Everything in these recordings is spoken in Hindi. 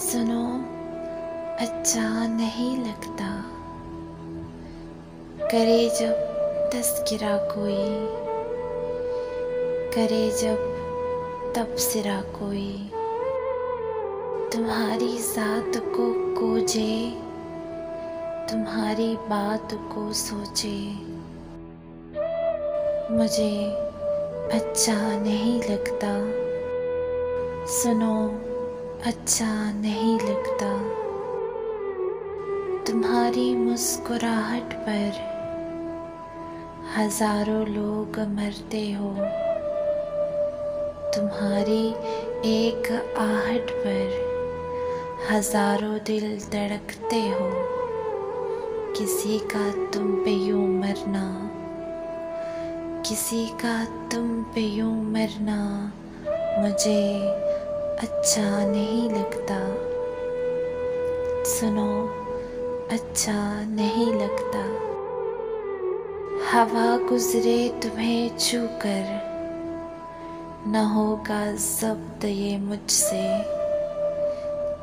सुनो, अच्छा नहीं लगता। करे जब तज़किरा कोई, करे जब तबसरा कोई, तुम्हारी ज़ात को कोजे, तुम्हारी बात को सोचे। मुझे अच्छा नहीं लगता। सुनो, अच्छा नहीं लगता। तुम्हारी मुस्कुराहट पर हजारों लोग मरते हो। तुम्हारी एक आहट पर हजारों दिल धड़कते हो। किसी का तुम पे यूं मरना, किसी का तुम पे यूं मरना मुझे अच्छा नहीं लगता। सुनो, अच्छा नहीं लगता। हवा गुजरे तुम्हें छूकर, न होगा ज़ब्त ये मुझसे।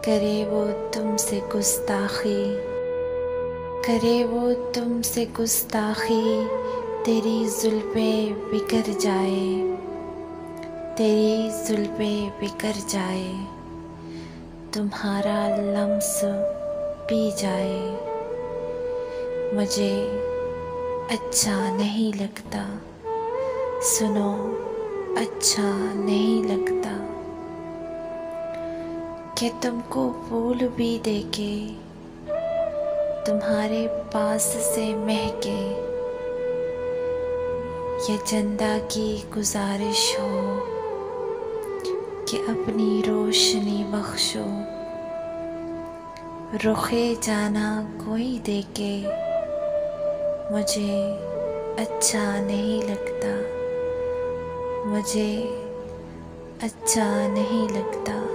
करे वो तुमसे गुस्ताखी, करे वो तुमसे गुस्ताखी, तेरी जुल्फ़े बिखर जाए, तेरी जुल्फ़े बिखर जाए, तुम्हारा लम्स पी जाए। मुझे अच्छा नहीं लगता। सुनो, अच्छा नहीं लगता। कि तुमको फूल भी देके तुम्हारे पास से महके, ये चंदा की गुजारिश हो कि अपनी रोशनी बख्शो। रुखे जाना कोई देके मुझे अच्छा नहीं लगता। मुझे अच्छा नहीं लगता।